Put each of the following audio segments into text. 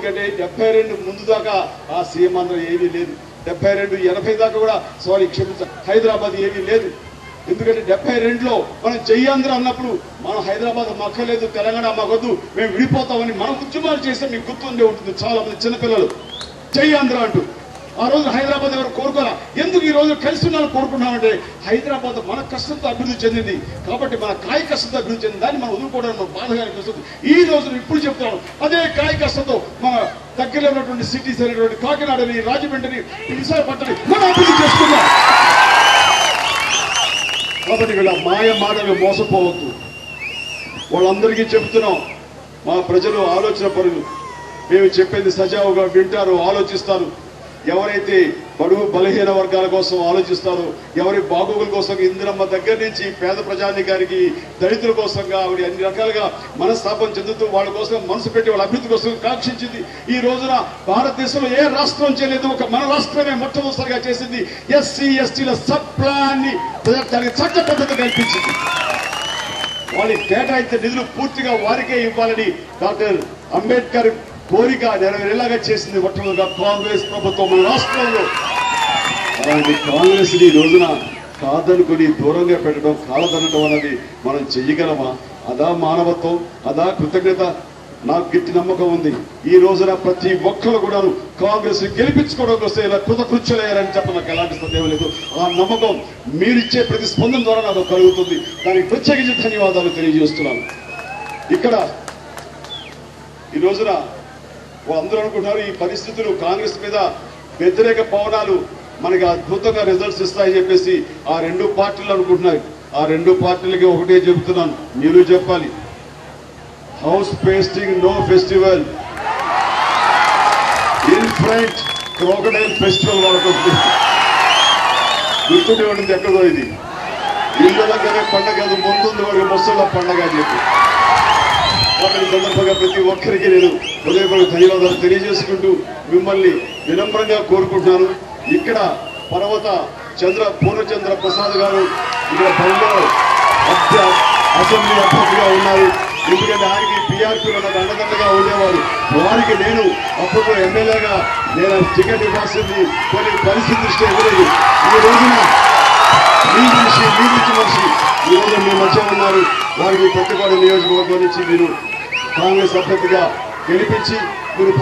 ఎందుకంటే 72 ముందు దాకా ఆ సీఎం ఆంధ్ర ఏమీ లేదు, 72, 80 దాకా కూడా హైదరాబాద్ ఏమీ లేదు. ఎందుకంటే 72లో మనం చెయ్యాంధ్ర అన్నప్పుడు మనం హైదరాబాద్ మాక్కలేదు, తెలంగాణ మాకొద్దు, మేము విడిపోతామని మనం ఉద్యమాలు చేస్తే మీకు గుర్తుండే ఉంటుంది. చాలా మంది చిన్నపిల్లలు చెయ్యాంధ్ర అంటూ ఆ రోజు హైదరాబాద్ ఎవరు కోరుకోరా. ఎందుకు ఈ రోజు కలిసి ఉన్నాను కోరుకుంటున్నామంటే హైదరాబాద్ మన కష్టంతో అభివృద్ధి చెందింది కాబట్టి, మన కాయ కష్టంతో అభివృద్ధి చెందింది, దాన్ని మనం వదులుకోవడానికి మనం బాధగా అనిపిస్తుంది. ఈ రోజు ఇప్పుడు చెప్తున్నాను, అదే కాయ కష్టంతో మన దగ్గరలో ఉన్నటువంటి సిటీస్ అనేటువంటి కాకినాడని, రాజమండ్రిని, విశాఖపట్నం మనం అభివృద్ధి చేసుకున్నాం. కాబట్టి వీళ్ళ మాయ మాటలు మోసపోవద్దు. వాళ్ళందరికీ చెబుతున్నాం, మా ప్రజలు ఆలోచన పరులు, మేము చెప్పేది సజావుగా వింటారు, ఆలోచిస్తారు. ఎవరైతే బడుగు బలహీన వర్గాల కోసం ఆలోచిస్తారో, ఎవరి బాగోగుల కోసం, ఇందిరమ్మ దగ్గర నుంచి పేద ప్రజానికానికి, దళితుల కోసంగా ఆవిడ అన్ని రకాలుగా మనస్తాపం చెందుతూ వాళ్ళ కోసం మనసు పెట్టి వాళ్ళ అభివృద్ధి కోసం కాంక్షించింది. ఈ రోజున భారతదేశంలో ఏ రాష్ట్రం చేయలేదు, ఒక మన రాష్ట్రమే మొట్టమొదటిసారిగా చేసింది. ఎస్సీ ఎస్టీల సబ్ ప్లాన్ ని దానికి చట్ట పద్ధతి కల్పించింది. వాళ్ళకి కేటాయించిన నిధులు పూర్తిగా వారికే ఇవ్వాలని డాక్టర్ అంబేద్కర్ కోరిక నెరవేరేలాగా చేసింది మొట్టమొదటిగా కాంగ్రెస్ ప్రభుత్వం మన రాష్ట్రంలో. అలాంటి కాంగ్రెస్ ని రోజున కాదనుకుని దూరంగా పెట్టడం, కాలదనడం అనేది మనం చెయ్యగలమా? అదా మానవత్వం, అదా కృతజ్ఞత? నాకు గట్టి నమ్మకం ఉంది, ఈ రోజున ప్రతి ఒక్కరు కూడా కాంగ్రెస్ ని గెలిపించుకోవడం కోసం ఇలా కృతకృత్యులయ్యారని చెప్ప నాకు ఎలాంటి సందేహం లేదు. ఆ నమ్మకం మీరిచ్చే ప్రతి స్పందన ద్వారా నాకు కలుగుతుంది. దానికి ప్రత్యేకించి ధన్యవాదాలు తెలియజేస్తున్నాను. ఇక్కడ ఈ రోజున అందరూ అనుకుంటున్నారు ఈ పరిస్థితులు కాంగ్రెస్ మీద వ్యతిరేక పవనాలు మనకి అద్భుతంగా రిజల్ట్స్ ఇస్తాయని చెప్పేసి ఆ రెండు పార్టీలు అనుకుంటున్నారు. ఆ రెండు పార్టీలకి ఒకటే చెబుతున్నాను, మీరు చెప్పాలి, house pasting no festival, in front crocodile festival వాళ్ళకు గుర్తుండే ఉంటుంది. ఎక్కడో ఇది ఇళ్ళ దగ్గరే పండగ, అది ముందుంది వారికి ముసళ్ళ పండగ అని చెప్పి. కాబట్టి సందర్భంగా ప్రతి ఒక్కరికి నేను హృదయపూర్వక ధన్యవాదాలు తెలియజేసుకుంటూ మిమ్మల్ని వినమ్రంగా కోరుకుంటున్నాను. ఇక్కడ పర్వత పూర్ణచంద్ర ప్రసాద్ గారు ఇక్కడ పనిలో అసెంబ్లీ అభ్యర్థిగా ఉన్నారు. ఎందుకంటే ఆయనకి పీఆర్పీలో నాకు అండదండగా ఉండేవారు. వారికి నేను అప్పట్లో ఎమ్మెల్యేగా నేను టికెట్ ఇవ్వాల్సింది కొన్ని పరిస్థితి దృష్టి ఎదురయ్యి ఈ రోజున మీ మనిషి ఈ రోజు మీ మధ్య ఉన్నారు. వారికి ప్రతిపాడు నియోజకవర్గం నుంచి మీరు కాంగ్రెస్ అభ్యర్థిగా గెలిపించి మీరు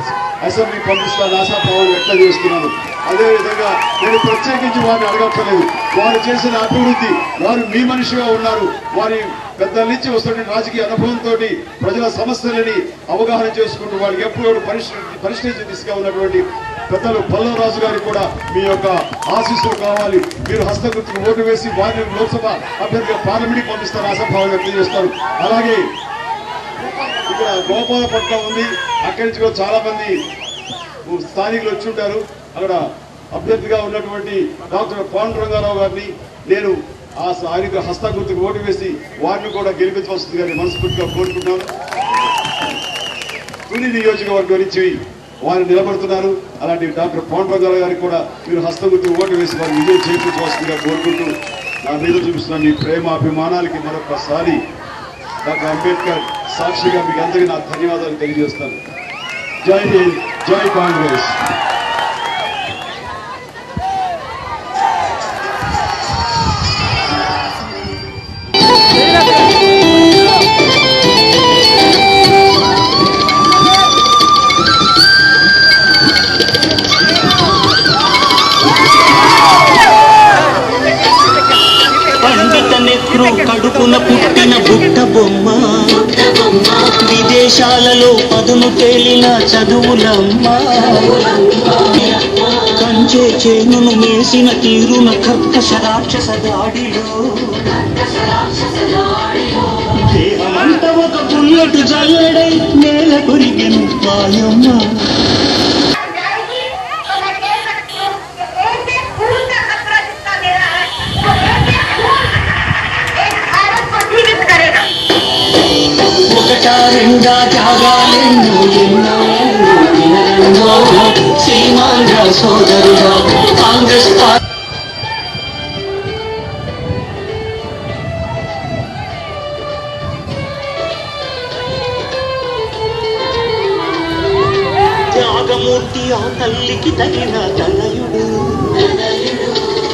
అసెంబ్లీ పంపిస్తారని ఆశాభావాన్ని వ్యక్తం చేస్తున్నాను. అదేవిధంగా నేను ప్రత్యేకించి వారిని అడగక్కర్లేదు, వారు చేసిన అభివృద్ధి, వారు మీ మనిషిగా ఉన్నారు. వారి పెద్దల నుంచి వస్తున్న రాజకీయ అనుభవంతో ప్రజల సమస్యలని అవగాహన చేసుకుంటూ వాళ్ళకి ఎప్పుడు పరిష్కరించే దిశగా ఉన్నటువంటి పెద్దలు పల్లవరాజు గారికి కూడా మీ యొక్క ఆశీస్సులు కావాలి. మీరు హస్తగుర్తుకు ఓటు వేసి వారిని లోక్సభ అభ్యర్థిగా పార్లమెంట్కి పంపిస్తారు, ఆశాభావం వ్యక్తం చేస్తారు. అలాగే ఇక్కడ గోపాలపట్నం ఉంది, అక్కడి నుంచి కూడా చాలా మంది స్థానికులు వచ్చి ఉంటారు. అక్కడ అభ్యర్థిగా ఉన్నటువంటి డాక్టర్ పాండురంగారావు గారిని నేను ఆయనకు హస్తగుర్తుకు ఓటు వేసి వారిని కూడా గెలిపించవలసిందిగా మనస్ఫూర్తిగా కోరుకుంటున్నాను. తుని నియోజకవర్గం నుంచి వారు నిలబడుతున్నారు. అలాంటి డాక్టర్ పాండురంగారావు గారికి కూడా మీరు హస్తగుర్తుకు ఓటు వేసి వారిని విజయం చేయించవలసిందిగా కోరుకుంటూ నా మీద చూపిస్తున్న మీ ప్రేమ అభిమానాలకి మరొకసారి డాక్టర్ అంబేద్కర్ సాక్షిగా మీకు అందరికీ నా ధన్యవాదాలు తెలియజేస్తాను. జై హింద్, జై కాంగ్రెస్. కడుపున పుట్టిన బుట్ట బొమ్మ, విదేశాలలో పదును తేలిన చదువులమ్మ, కంచే చేనును మేసిన తీరున కర్కశ రాక్షస దాడిలో దేహమంత ఒక పుల్లటు జల్లడై నేల కొరిగెను మాయమ్మ. ఒకటారంగా త్యాగాలెన్నో ఎన్నో శ్రీమాంధ్ర సోదరుడా కాంగ్రెస్ త్యాగమూర్తి ఆ తల్లికి తగిన తనయుడు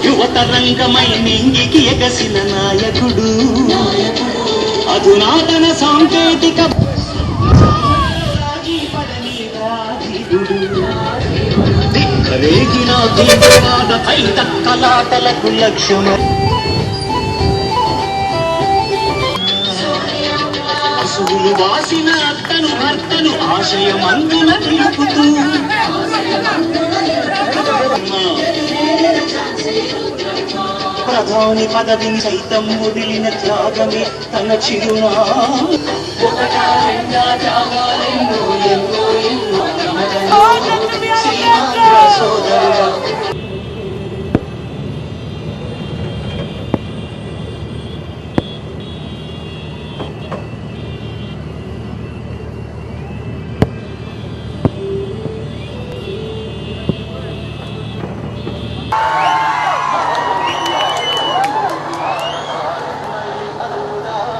యువత రంగమై నింగికి ఎగసిన నాయకుడు అధునాతన సాంకేతిక దిక్కరేగిన తీవ్రవాద తైత కలాటలకు లక్ష్యము అసువులు వాసిన అత్తను భర్తను ఆశయమందున నిలుపుతూ ప్రధాని పదవిని సైతం వదిలిన త్యాగమే తన చిరునా సోదరుడా